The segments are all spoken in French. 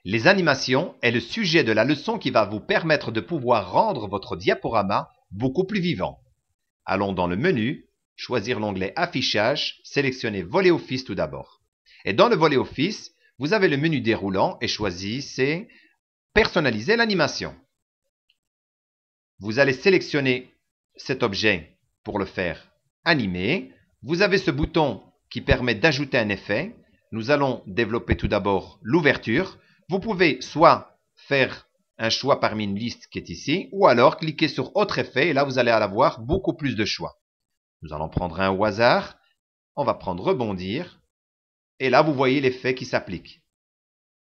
Les animations est le sujet de la leçon qui va vous permettre de pouvoir rendre votre diaporama beaucoup plus vivant. Allons dans le menu, choisir l'onglet Affichage, sélectionner Volet Office tout d'abord. Et dans le volet Office, vous avez le menu déroulant et choisissez Personnaliser l'animation. Vous allez sélectionner cet objet pour le faire animer. Vous avez ce bouton qui permet d'ajouter un effet. Nous allons développer tout d'abord l'ouverture. Vous pouvez soit faire un choix parmi une liste qui est ici, ou alors cliquer sur Autre effet, et là vous allez avoir beaucoup plus de choix. Nous allons prendre un au hasard. On va prendre Rebondir. Et là, vous voyez l'effet qui s'applique.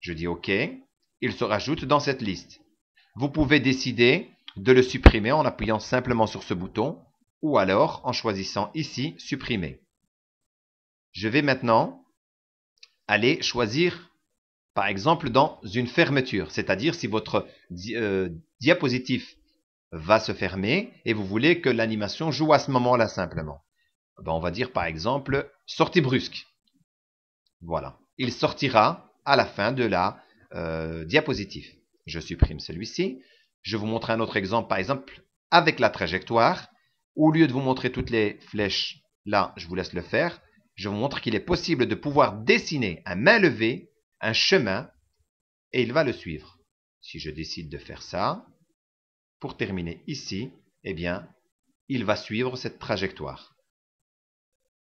Je dis OK. Il se rajoute dans cette liste. Vous pouvez décider de le supprimer en appuyant simplement sur ce bouton, ou alors en choisissant ici « Supprimer ». Je vais maintenant aller choisir, par exemple, dans une fermeture, c'est-à-dire si votre diapositive va se fermer et vous voulez que l'animation joue à ce moment-là simplement. Ben, on va dire par exemple « Sortie brusque ». Voilà, il sortira à la fin de la diapositive. Je supprime celui-ci. Je vous montre un autre exemple, par exemple, avec la trajectoire. Au lieu de vous montrer toutes les flèches, là, je vous laisse le faire. Je vous montre qu'il est possible de pouvoir dessiner à main levée un chemin et il va le suivre. Si je décide de faire ça, pour terminer ici, eh bien, il va suivre cette trajectoire.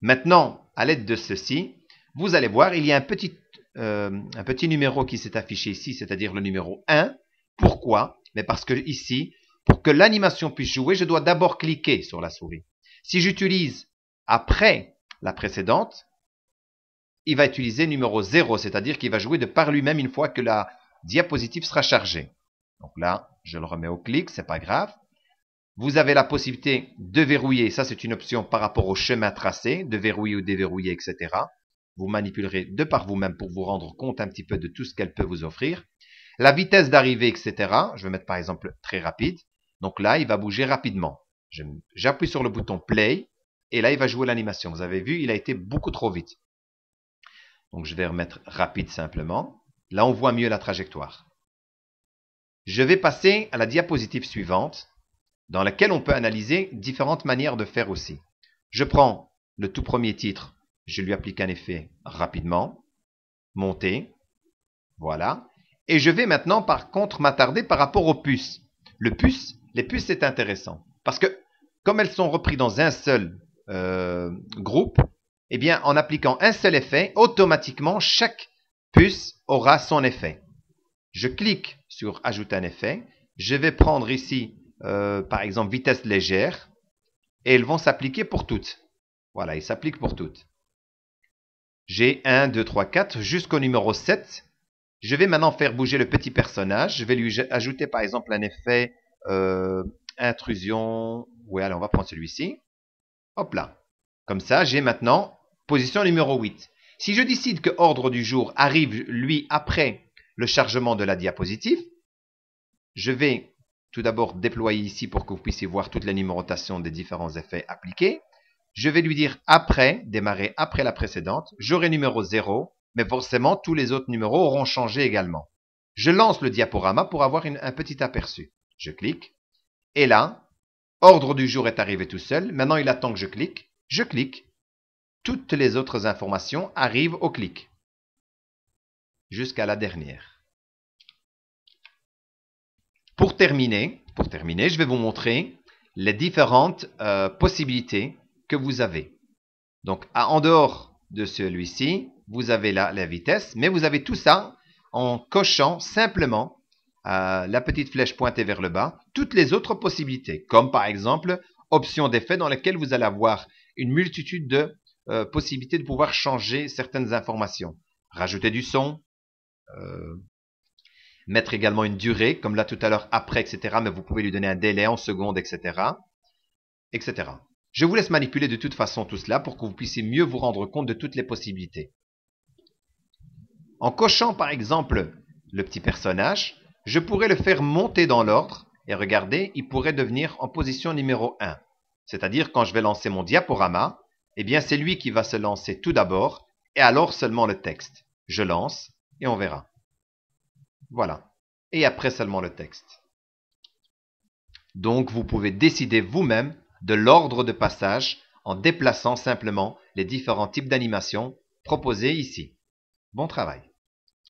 Maintenant, à l'aide de ceci, vous allez voir, il y a un petit numéro qui s'est affiché ici, c'est-à-dire le numéro 1. Pourquoi? Mais parce que ici, pour que l'animation puisse jouer, je dois d'abord cliquer sur la souris. Si j'utilise après la précédente, il va utiliser numéro 0, c'est-à-dire qu'il va jouer de par lui-même une fois que la diapositive sera chargée. Donc là, je le remets au clic, c'est pas grave. Vous avez la possibilité de verrouiller, ça c'est une option par rapport au chemin tracé, de verrouiller ou déverrouiller, etc. Vous manipulerez de par vous-même pour vous rendre compte un petit peu de tout ce qu'elle peut vous offrir. La vitesse d'arrivée, etc. Je vais mettre par exemple très rapide. Donc là, il va bouger rapidement. J'appuie sur le bouton Play et là, il va jouer l'animation. Vous avez vu, il a été beaucoup trop vite. Donc je vais remettre rapide simplement. Là, on voit mieux la trajectoire. Je vais passer à la diapositive suivante, dans laquelle on peut analyser différentes manières de faire aussi. Je prends le tout premier titre, je lui applique un effet rapidement, monter, voilà. Et je vais maintenant par contre m'attarder par rapport aux puces. Les puces c'est intéressant, parce que comme elles sont reprises dans un seul groupe, eh bien en appliquant un seul effet, automatiquement chaque puce aura son effet. Je clique sur Ajouter un effet, je vais prendre ici par exemple vitesse légère, et elles vont s'appliquer pour toutes. Voilà, ils s'appliquent pour toutes. J'ai 1, 2, 3, 4 jusqu'au numéro 7. Je vais maintenant faire bouger le petit personnage. Je vais lui ajouter par exemple un effet intrusion. Oui, allez, on va prendre celui-ci. Hop là. Comme ça, j'ai maintenant position numéro 8. Si je décide que ordre du jour arrive, lui, après le chargement de la diapositive, je vais tout d'abord déployer ici pour que vous puissiez voir toute la numérotation des différents effets appliqués. Je vais lui dire après, démarrer après la précédente. J'aurai numéro 0, mais forcément, tous les autres numéros auront changé également. Je lance le diaporama pour avoir un petit aperçu. Je clique. Et là, ordre du jour est arrivé tout seul. Maintenant, il attend que je clique. Je clique. Toutes les autres informations arrivent au clic. Jusqu'à la dernière. Pour terminer, je vais vous montrer les différentes possibilités que vous avez. Donc, en dehors de celui-ci, vous avez là la vitesse, mais vous avez tout ça en cochant simplement la petite flèche pointée vers le bas, toutes les autres possibilités, comme par exemple, option d'effet dans laquelle vous allez avoir une multitude de possibilités de pouvoir changer certaines informations. Rajouter du son, mettre également une durée, comme là tout à l'heure après, etc. Mais vous pouvez lui donner un délai en secondes, etc. etc. Je vous laisse manipuler de toute façon tout cela pour que vous puissiez mieux vous rendre compte de toutes les possibilités. En cochant par exemple le petit personnage, je pourrais le faire monter dans l'ordre et regardez, il pourrait devenir en position numéro 1. C'est-à-dire quand je vais lancer mon diaporama, eh bien c'est lui qui va se lancer tout d'abord et alors seulement le texte. Je lance et on verra. Voilà. Et après seulement le texte. Donc vous pouvez décider vous-même de l'ordre de passage en déplaçant simplement les différents types d'animation proposés ici. Bon travail.